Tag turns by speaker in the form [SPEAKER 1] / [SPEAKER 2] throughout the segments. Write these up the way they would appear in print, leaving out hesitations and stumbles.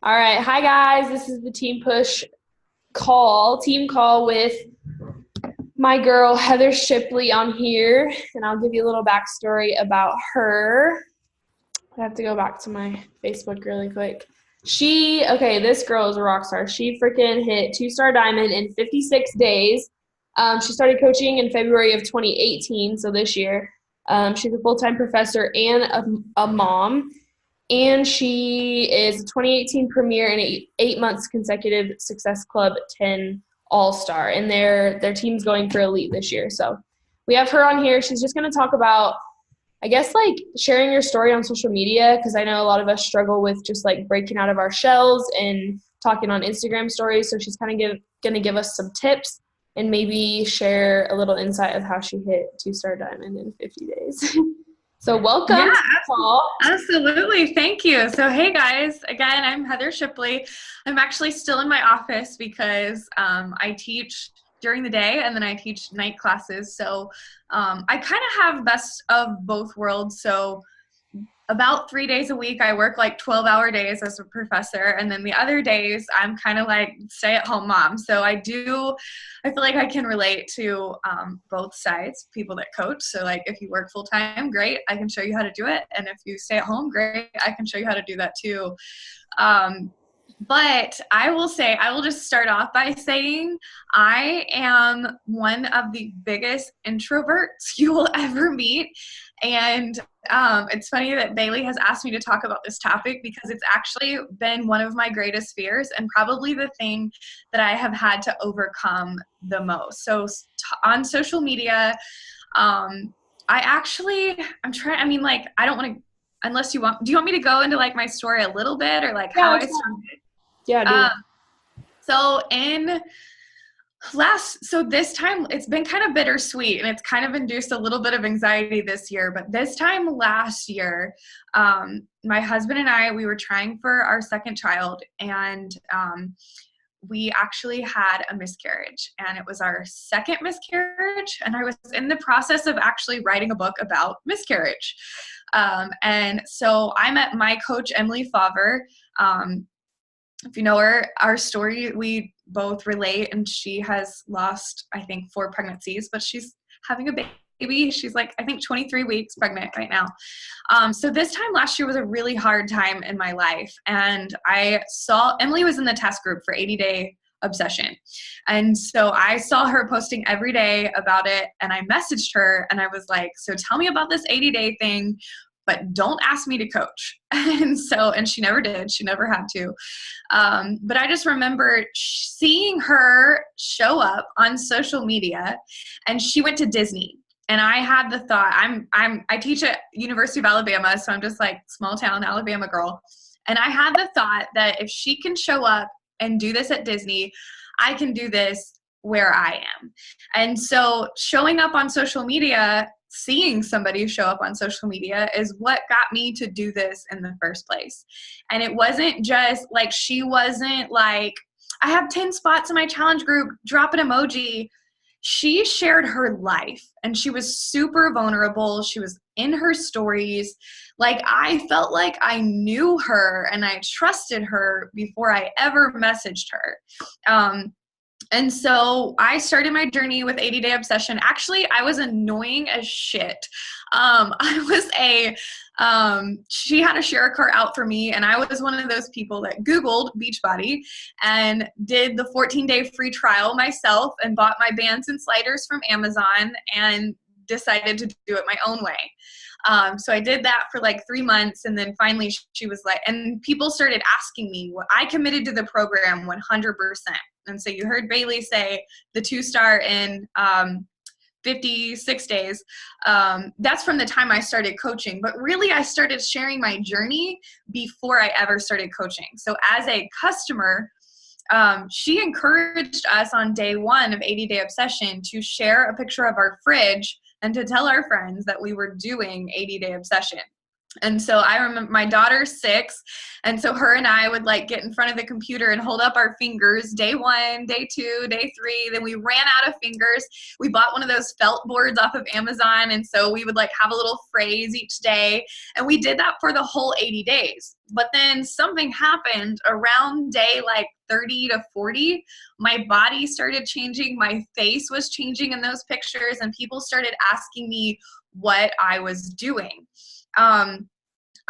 [SPEAKER 1] All right. Hi, guys. This is the team call with my girl, Heather Shipley, on here. And I'll give you a little backstory about her. I have to go back to my Facebook really quick. This girl is a rock star. She freaking hit two-star diamond in 56 days. She started coaching in February of 2018, so this year. She's a full-time professor and a mom. And she is a 2018 Premier and 8 months consecutive Success Club 10 All Star. And their team's going for elite this year. So we have her on here. She's just going to talk about, I guess, like sharing your story on social media, because I know a lot of us struggle with just like breaking out of our shells and talking on Instagram stories. So she's kind of going to give us some tips and maybe share a little insight of how she hit two-star diamond in 50 days. So welcome
[SPEAKER 2] Yeah,
[SPEAKER 1] to the call.
[SPEAKER 2] absolutely. Thank you. So, hey guys, again, I'm Heather Shipley. I'm actually still in my office because I teach during the day and then I teach night classes. So, I kind of have best of both worlds. So, about 3 days a week, I work like 12-hour days as a professor. And then the other days, I'm kind of like stay-at-home mom. So I feel like I can relate to both sides, people that coach. So like if you work full-time, great, I can show you how to do it. And if you stay at home, great, I can show you how to do that too. But I will say, I will just start off by saying I am one of the biggest introverts you will ever meet. And it's funny that Bailey has asked me to talk about this topic because it's actually been one of my greatest fears and probably the thing that I have had to overcome the most. So on social media, I'm trying, I mean, like, I don't want to, unless do you want me to go into like my story a little bit or like
[SPEAKER 1] Yeah,
[SPEAKER 2] how I
[SPEAKER 1] that's
[SPEAKER 2] started?
[SPEAKER 1] Yeah, do
[SPEAKER 2] Um,
[SPEAKER 1] that.
[SPEAKER 2] so in so this time it's been kind of bittersweet and it's kind of induced a little bit of anxiety this year. But this time last year, my husband and we were trying for our second child, and we actually had a miscarriage, and it was our second miscarriage. And I was in the process of actually writing a book about miscarriage. And so I met my coach, Emily Favre. If you know her, our story, we both relate, and she has lost, I think, 4 pregnancies, but she's having a baby. She's like, I think 23 weeks pregnant right now. So this time last year was a really hard time in my life. And I saw Emily was in the test group for 80-day obsession. And so I saw her posting every day about it, and I messaged her and I was like, so tell me about this 80-day thing, but don't ask me to coach. And she never did. She never had to. But I just remember seeing her show up on social media, and she went to Disney. And I had the thought, I teach at University of Alabama, so I'm just like small town Alabama girl. And I had the thought that if she can show up and do this at Disney, I can do this where I am. And so showing up on social media, seeing somebody show up on social media is what got me to do this in the first place. And it wasn't just like, she wasn't like, I have 10 spots in my challenge group, drop an emoji. She shared her life, and she was super vulnerable. She was in her stories. Like, I felt like I knew her and I trusted her before I ever messaged her. And so I started my journey with 80-day obsession. Actually, I was annoying as shit. She had a share cart out for me, and I was one of those people that Googled Beachbody and did the 14-day free trial myself and bought my bands and sliders from Amazon and decided to do it my own way. So I did that for like 3 months, and then finally she was like, and people started asking me what I committed to the program 100%. And so you heard Bailey say the 2-star in 56 days. That's from the time I started coaching, but really I started sharing my journey before I ever started coaching. So as a customer, she encouraged us on day 1 of 80-day obsession to share a picture of our fridge and to tell our friends that we were doing 80-day obsession. And so I remember my daughter's 6. And so her and I would like get in front of the computer and hold up our fingers day 1, day 2, day 3. Then we ran out of fingers. We bought one of those felt boards off of Amazon. And so we would like have a little phrase each day. And we did that for the whole 80 days. But then something happened around day like 30 to 40. My body started changing. My face was changing in those pictures. And people started asking me what I was doing.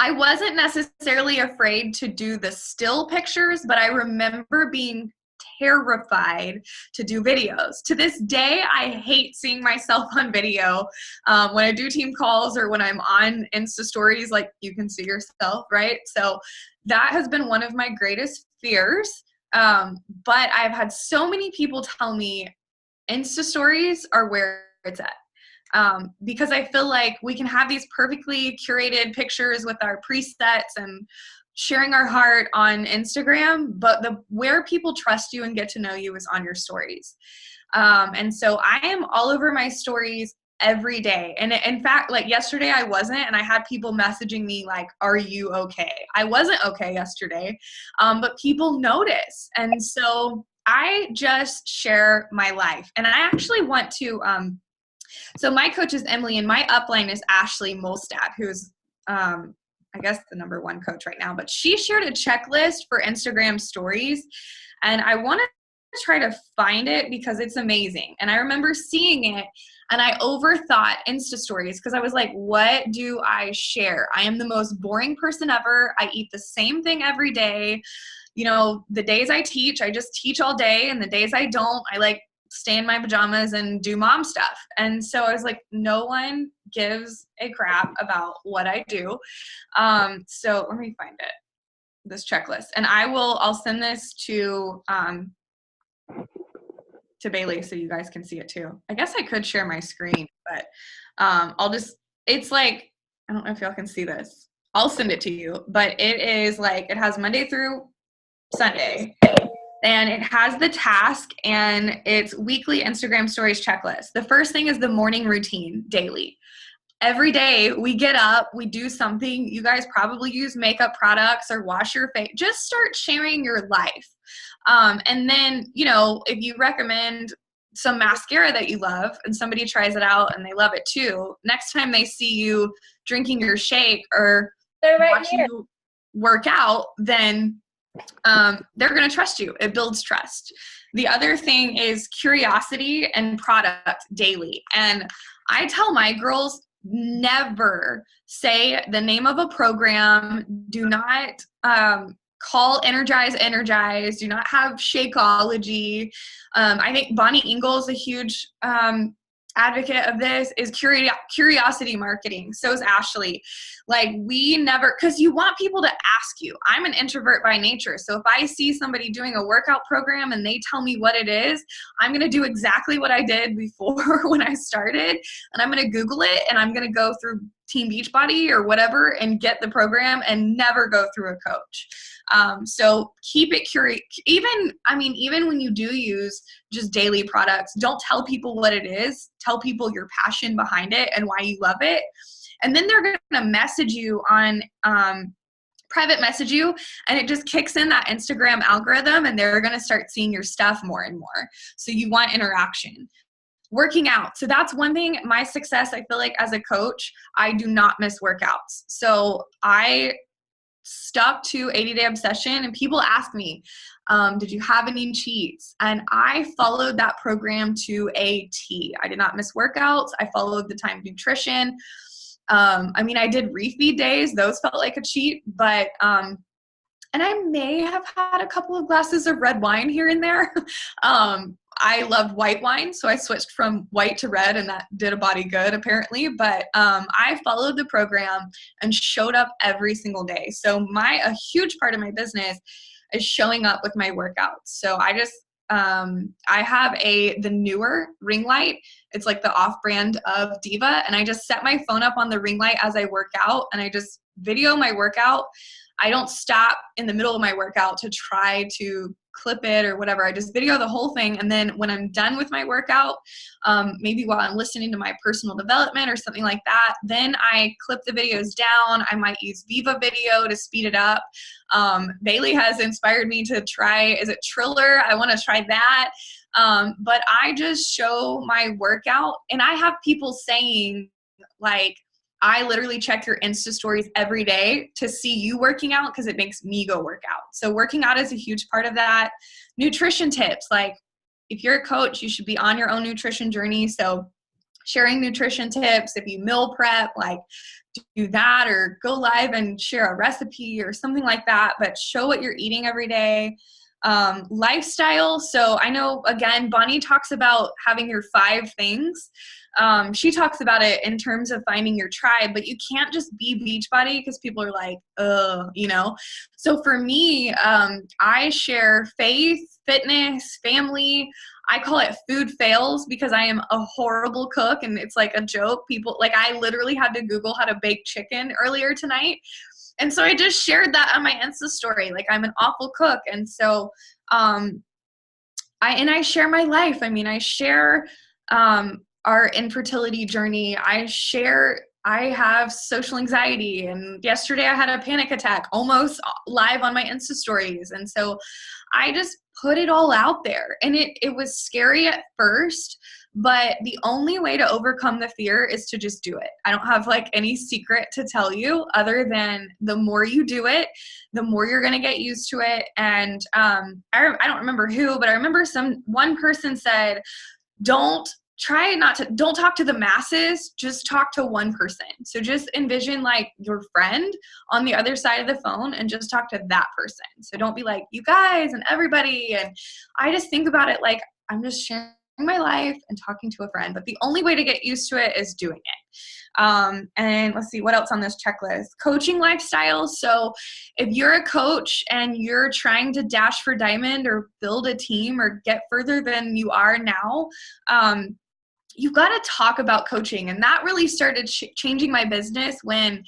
[SPEAKER 2] I wasn't necessarily afraid to do the still pictures, but I remember being terrified to do videos. To this day, I hate seeing myself on video. When I do team calls or when I'm on Insta stories, like you can see yourself, right? So that has been one of my greatest fears. But I've had so many people tell me Insta stories are where it's at. Because I feel like we can have these perfectly curated pictures with our presets and sharing our heart on Instagram, but where people trust you and get to know you is on your stories. And so I am all over my stories every day. And in fact, like yesterday I wasn't, and I had people messaging me like, are you okay? I wasn't okay yesterday, but people notice. And so I just share my life. And I actually want to, so my coach is Emily, and my upline is Ashley Molstad, who's, I guess, the number 1 coach right now. But she shared a checklist for Instagram stories, and I want to try to find it because it's amazing. And I remember seeing it, and I overthought Insta stories because I was like, what do I share? I am the most boring person ever. I eat the same thing every day. You know, the days I teach, I just teach all day, and the days I don't, I like stay in my pajamas and do mom stuff. And so I was like, no one gives a crap about what I do. So let me find it, this checklist. And I'll send this to Bailey so you guys can see it too. I guess I could share my screen, but it's like, I don't know if y'all can see this. I'll send it to you, but it is like, it has Monday through Sunday. And it has the task, and it's weekly Instagram stories checklist. The first thing is the morning routine daily. Every day we get up, we do something. You guys probably use makeup products or wash your face. Just start sharing your life. And then, you know, if you recommend some mascara that you love and somebody tries it out and they love it too, next time they see you drinking your shake or watching you work out, then they're going to trust you. It builds trust. The other thing is curiosity and product daily. And I tell my girls, never say the name of a program. Do not call Energize. Do not have Shakeology. I think Bonnie Ingalls, a huge advocate of this, is curiosity marketing. So is Ashley. Like, we never, because you want people to ask you. I'm an introvert by nature. So if I see somebody doing a workout program and they tell me what it is, I'm going to do exactly what I did before when I started. And I'm going to Google it, and I'm going to go through Team Beachbody or whatever and get the program and never go through a coach. So keep it curious. Even when you do use just daily products, don't tell people what it is. Tell people your passion behind it and why you love it. And then they're going to message you on, private message you, and it just kicks in that Instagram algorithm, and they're going to start seeing your stuff more and more. So you want interaction. Working out. So that's one thing. My success, I feel like as a coach, I do not miss workouts. So I stuck to 80-day obsession, and people ask me, did you have any cheats? And I followed that program to a T. I did not miss workouts. I followed the timed nutrition. I did refeed days. Those felt like a cheat, but, and I may have had a couple of glasses of red wine here and there. I loved white wine, so I switched from white to red, and that did a body good apparently. But I followed the program and showed up every single day. So a huge part of my business is showing up with my workouts. So I just I have the newer ring light. It's like the off-brand of Diva, and I just set my phone up on the ring light as I work out, and I just video my workout. I don't stop in the middle of my workout to try to clip it or whatever. I just video the whole thing. And then when I'm done with my workout, maybe while I'm listening to my personal development or something like that, then I clip the videos down. I might use Viva Video to speed it up. Bailey has inspired me to try, is it Triller? I want to try that. But I just show my workout, and I have people saying, like, I literally check your Insta stories every day to see you working out because it makes me go work out. So working out is a huge part of that. Nutrition tips, like if you're a coach, you should be on your own nutrition journey. So sharing nutrition tips, if you meal prep, like do that, or go live and share a recipe or something like that, but show what you're eating every day. Lifestyle. So I know, again, Bonnie talks about having your 5 things. She talks about it in terms of finding your tribe, but you can't just be Beachbody because people are like, you know? So for me, I share faith, fitness, family. I call it food fails because I am a horrible cook, and it's like a joke. People, like, I literally had to Google how to bake chicken earlier tonight. And so I just shared that on my Insta story. Like, I'm an awful cook. And so, I share my life. I mean, I share, our infertility journey. I have social anxiety, and yesterday I had a panic attack almost live on my Insta stories. And so I just put it all out there, and it was scary at first, but the only way to overcome the fear is to just do it. I don't have like any secret to tell you other than the more you do it, the more you're going to get used to it. And I don't remember who, but I remember one person said, don't talk to the masses, just talk to one person. So just envision like your friend on the other side of the phone and just talk to that person. So don't be like, you guys and everybody. And I just think about it like I'm just sharing my life and talking to a friend, but the only way to get used to it is doing it. And let's see what else on this checklist. Coaching lifestyle. So if you're a coach and you're trying to dash for diamond or build a team or get further than you are now, you've got to talk about coaching. And that really started changing my business when,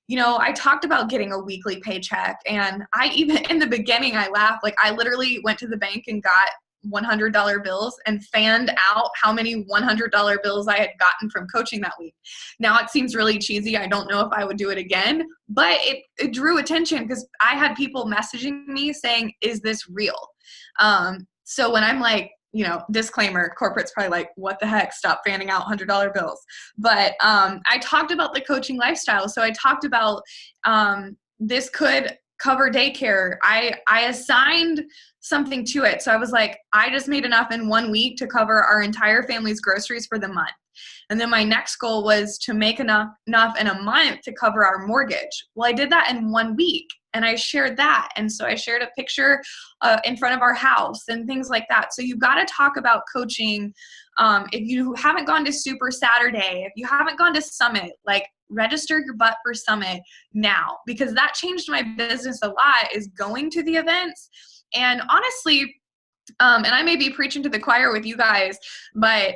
[SPEAKER 2] you know, I talked about getting a weekly paycheck. And I even, in the beginning, I laughed. Like, I literally went to the bank and got $100 bills and fanned out how many $100 bills I had gotten from coaching that week. Now it seems really cheesy. I don't know if I would do it again, but it drew attention because I had people messaging me saying, is this real? So when I'm like, you know, disclaimer, corporate's probably like, what the heck, stop fanning out $100 bills. But I talked about the coaching lifestyle. So I talked about this could cover daycare. I assigned something to it. So I was like, I just made enough in 1 week to cover our entire family's groceries for the month. And then my next goal was to make enough in a month to cover our mortgage. Well, I did that in 1 week, and I shared that. And so I shared a picture in front of our house and things like that. So you've got to talk about coaching. If you haven't gone to Super Saturday, if you haven't gone to Summit, like, register your butt for Summit now, because that changed my business a lot, is going to the events. And honestly, and I may be preaching to the choir with you guys, but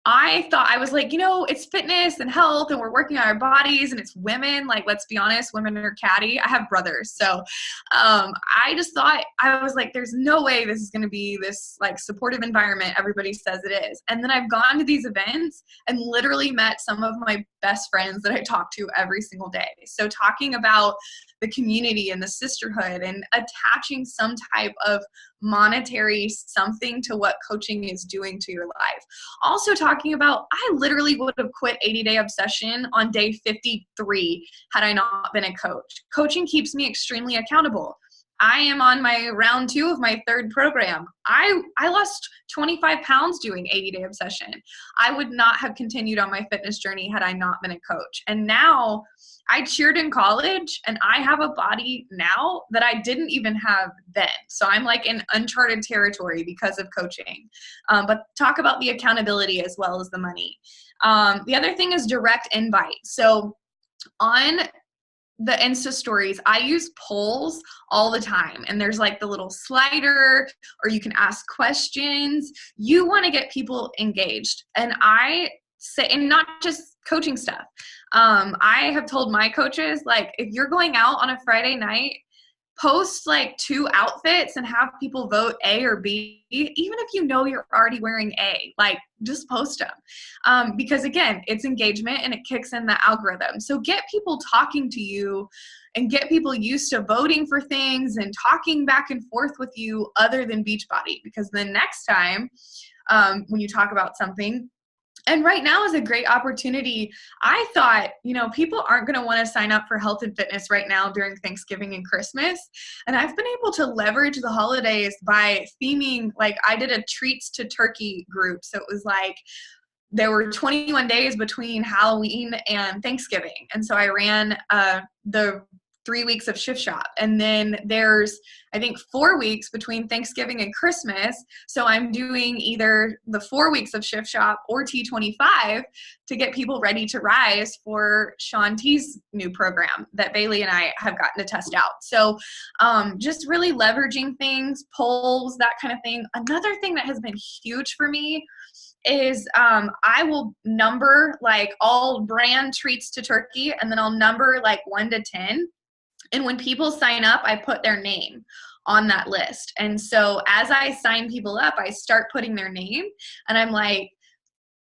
[SPEAKER 2] I thought, I was like, you know, it's fitness and health and we're working on our bodies and it's women. Like, let's be honest, women are catty. I have brothers. So I just thought, I was like, there's no way this is going to be this like supportive environment everybody says it is. And then I've gone to these events and literally met some of my best friends that I talk to every single day. So talking about the community and the sisterhood and attaching some type of monetary something to what coaching is doing to your life. Also talking about, I literally would have quit 80-day obsession on day 53 had I not been a coach. Coaching keeps me extremely accountable. I am on my round 2 of my 3rd program. I lost 25 pounds doing 80-day obsession. I would not have continued on my fitness journey had I not been a coach. And now I cheered in college and I have a body now that I didn't even have then. So I'm like in uncharted territory because of coaching. But talk about the accountability as well as the money. The other thing is direct invite. So on the Insta stories, I use polls all the time. And there's like the little slider, or you can ask questions. You want to get people engaged. And I say, and not just coaching stuff. I have told my coaches, like, if you're going out on a Friday night, post like 2 outfits and have people vote A or B, even if you know you're already wearing A, like just post them. Because again, it's engagement and it kicks in the algorithm. So get people talking to you and get people used to voting for things and talking back and forth with you other than Beachbody, because the next time when you talk about something, and right now is a great opportunity. I thought, people aren't going to want to sign up for health and fitness right now during Thanksgiving and Christmas. And I've been able to leverage the holidays by theming, like I did a treats to turkey group. So it was like, there were 21 days between Halloween and Thanksgiving. And so I ran the 3 weeks of Shift Shop. And then there's, I think, 4 weeks between Thanksgiving and Christmas. So I'm doing either the 4 weeks of Shift Shop or T25 to get people ready to rise for Shaun T's new program that Bailey and I have gotten to test out. So just really leveraging things, polls, that kind of thing. Another thing that has been huge for me is I will number like all brand treats to turkey, and then I'll number like 1 to 10. And when people sign up, I put their name on that list. And so as I sign people up, I start putting their name, and I'm like,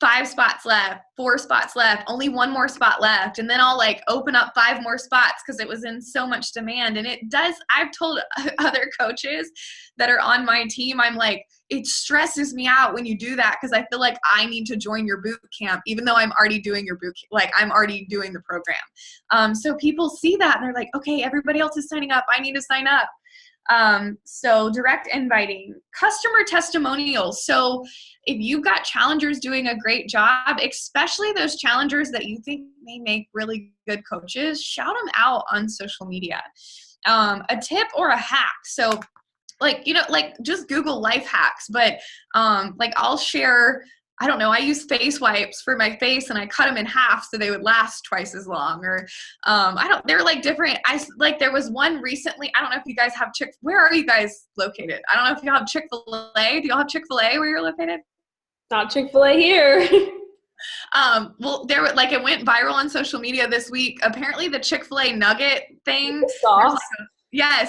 [SPEAKER 2] 5 spots left, 4 spots left, only 1 more spot left. And then I'll like open up 5 more spots because it was in so much demand. And it does, I've told other coaches that are on my team, I'm like, it stresses me out when you do that, because I feel like I need to join your boot camp, even though I'm already doing your boot camp, like I'm already doing the program. So people see that and they're like, okay, everybody else is signing up, I need to sign up. So direct inviting, customer testimonials. So if you've got challengers doing a great job, especially those challengers that you think may make really good coaches, shout them out on social media. A tip or a hack. So like just Google life hacks, but like I'll share, I don't know, I use face wipes for my face and I cut them in half so they would last twice as long. Or they're like different. There was one recently, I don't know if you guys have where are you guys located? I don't know if you have Chick-fil-A. Do y'all have Chick-fil-A where you're located?
[SPEAKER 1] Not Chick-fil-A here.
[SPEAKER 2] Well, it went viral on social media this week. Apparently the Chick-fil-A nugget thing,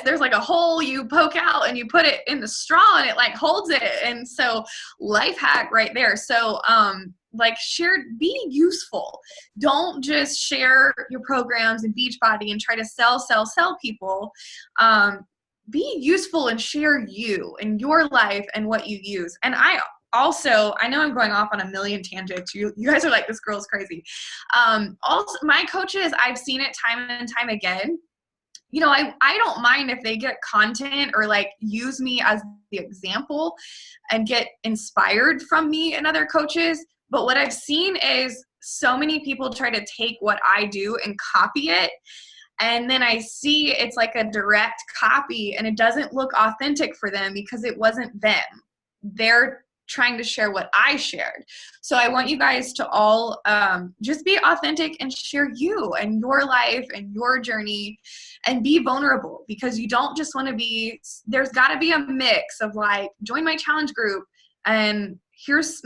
[SPEAKER 2] there's like a hole you poke out and you put it in the straw and it like holds it. And so life hack right there. So be useful. Don't just share your programs in Beachbody and try to sell people. Be useful and share you and your life and what you use. And I know I'm going off on a million tangents. You guys are like, this girl's crazy. Also, my coaches, I've seen it time and time again. I don't mind if they get content or like use me as the example and get inspired from me and other coaches. But what I've seen is so many people try to take what I do and copy it. And then I see it's like a direct copy and it doesn't look authentic for them because it wasn't them. They're trying to share what I shared. So I want you guys to all just be authentic and share you and your life and your journey and be vulnerable, because you don't just want to be, there's got to be a mix of like, join my challenge group and here's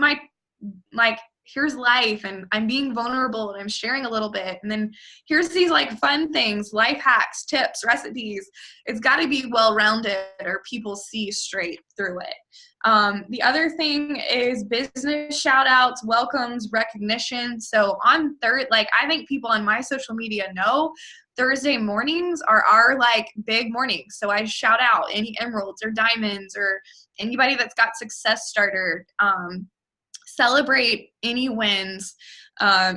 [SPEAKER 2] here's life and I'm being vulnerable and I'm sharing a little bit. And then here's these like fun things, life hacks, tips, recipes. It's got to be well-rounded or people see straight through it. The other thing is business shout outs, welcomes, recognition. So on I think people on my social media know Thursday mornings are our like big mornings. So I shout out any emeralds or diamonds or anybody that's got success starter, celebrate any wins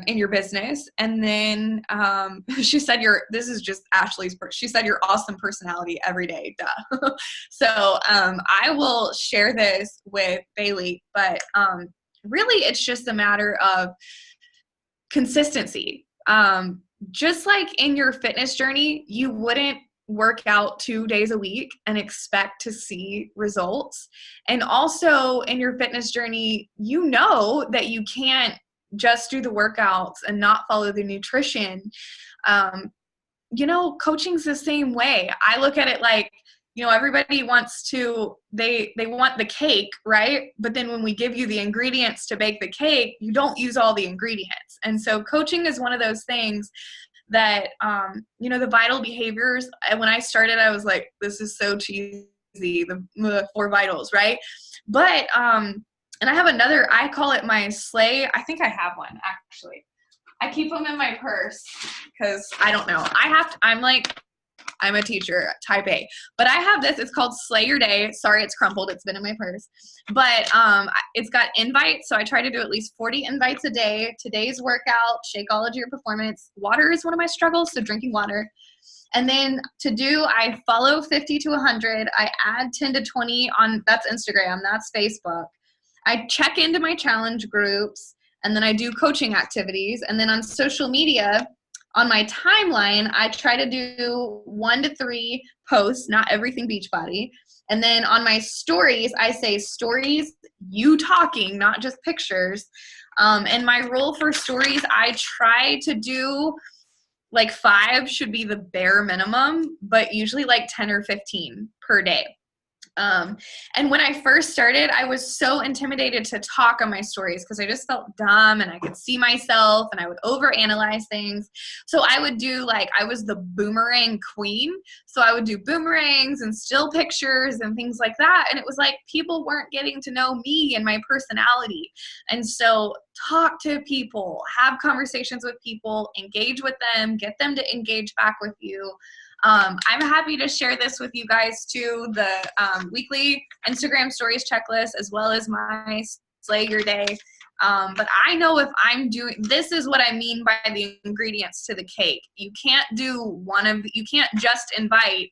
[SPEAKER 2] in your business. And then she said this is just Ashley's, she said your awesome personality every day, duh. So I will share this with Bailey, but really it's just a matter of consistency. Just like in your fitness journey, you wouldn't work out 2 days a week and expect to see results. And also in your fitness journey, you know that you can't just do the workouts and not follow the nutrition. Coaching's the same way. I look at it like, everybody wants they want the cake, right? But then when we give you the ingredients to bake the cake, you don't use all the ingredients. And so coaching is one of those things that, the vital behaviors. And when I started, I was like, this is so cheesy, the 4 vitals, right? But, and I have another, I call it my slay. I think I have one actually. I keep them in my purse because I don't know. I'm a teacher, type A. But I have this. It's called Slay Your Day. Sorry, it's crumpled. It's been in my purse. But it's got invites. So I try to do at least 40 invites a day. Today's workout, Shakeology or performance. Water is one of my struggles, so drinking water. And then I follow 50 to 100. I add 10 to 20 on, that's Instagram, that's Facebook. I check into my challenge groups, and then I do coaching activities. And then on social media, on my timeline, I try to do 1 to 3 posts, not everything Beachbody. And then on my stories, I say stories, you talking, not just pictures. And my rule for stories, I try to do like 5 should be the bare minimum, but usually like 10 or 15 per day. And when I first started, I was so intimidated to talk on my stories because I just felt dumb and I could see myself and I would overanalyze things. So I would do I was the boomerang queen. So I would do boomerangs and still pictures and things like that. And it was like people weren't getting to know me and my personality. And so talk to people, have conversations with people, engage with them, get them to engage back with you. I'm happy to share this with you guys too, the weekly Instagram stories checklist, as well as my Slay Your Day. But I know if I'm doing, this is what I mean by the ingredients to the cake. You can't you can't just invite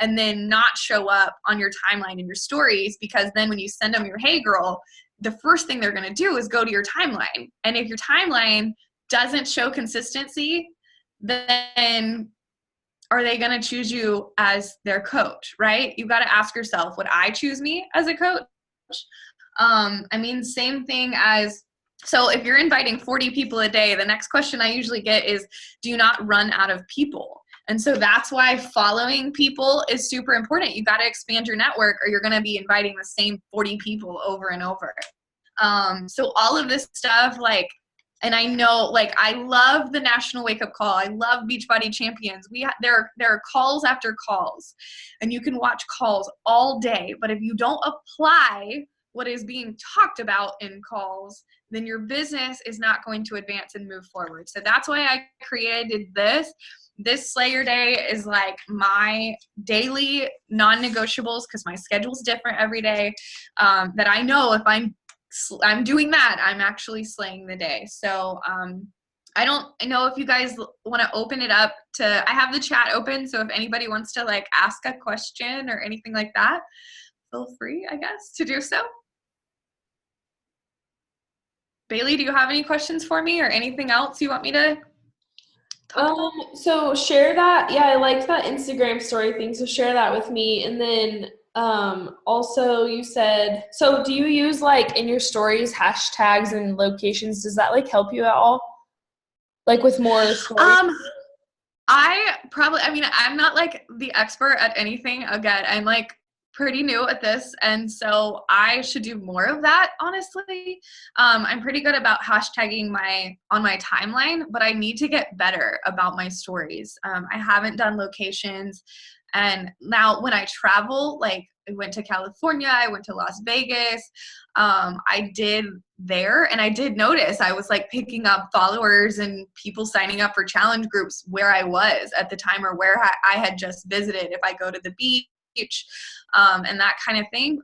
[SPEAKER 2] and then not show up on your timeline and your stories, because then when you send them your hey girl, the first thing they're going to do is go to your timeline. And if your timeline doesn't show consistency, then are they going to choose you as their coach, right? You've got to ask yourself, would I choose me as a coach? Same thing as, so if you're inviting 40 people a day, the next question I usually get is, do you not run out of people? And so that's why following people is super important. You got to expand your network, or you're going to be inviting the same 40 people over and over. So all of this stuff, and I know, I love the National Wake Up Call. I love Beachbody Champions. There are calls after calls, and you can watch calls all day. But if you don't apply what is being talked about in calls, then your business is not going to advance and move forward. So that's why I created this. This Slay Your Day is like my daily non-negotiables, because my schedule's different every day, that I know if I'm doing that, I'm actually slaying the day. So I don't know if you guys want to open it up to, I have the chat open, so if anybody wants to ask a question or anything like that, feel free, I guess, to do so. Bailey, do you have any questions for me or anything else you want me to talk about?
[SPEAKER 1] So share that. Yeah, I like that Instagram story thing. So share that with me. And then also you said, so do you use in your stories hashtags and locations? Does that help you at all? With more stories?
[SPEAKER 2] I'm not the expert at anything. Again, I'm pretty new at this, and so I should do more of that, honestly. I'm pretty good about hashtagging on my timeline, but I need to get better about my stories. I haven't done locations, and now when I travel, I went to California, I went to Las Vegas, I did there, and I did notice I was picking up followers and people signing up for challenge groups where I was at the time, or where I had just visited, if I go to the beach, and that kind of thing.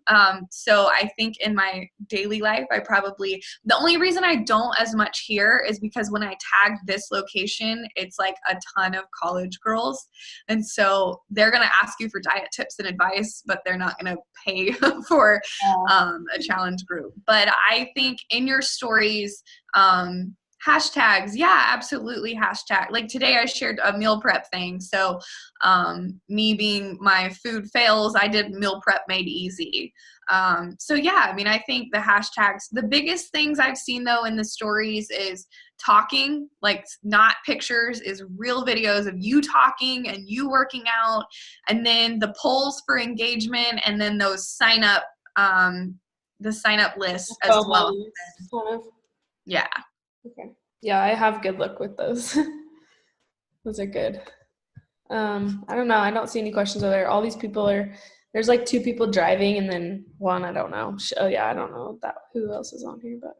[SPEAKER 2] So I think in my daily life, the only reason I don't as much here is because when I tag this location, it's a ton of college girls. And so they're going to ask you for diet tips and advice, but they're not going to pay for a challenge group. But I think in your stories, hashtags, yeah, absolutely, hashtag. Today I shared a meal prep thing. So me being my food fails, I did meal prep made easy. So yeah, I think the hashtags, the biggest things I've seen though in the stories is talking, not pictures, is real videos of you talking and you working out, and then the polls for engagement, and then those sign up, the sign up lists as well. Yeah.
[SPEAKER 1] Okay. Yeah, I have good luck with those. Those are good. I don't know. I don't see any questions over there. All these people there's like 2 people driving and then one, I don't know. Oh yeah, I don't know who else is on here, but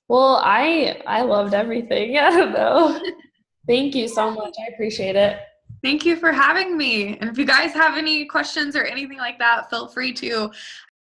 [SPEAKER 1] well, I loved everything. I don't know. Thank you so much. I appreciate it.
[SPEAKER 2] Thank you for having me. And if you guys have any questions or anything like that, feel free to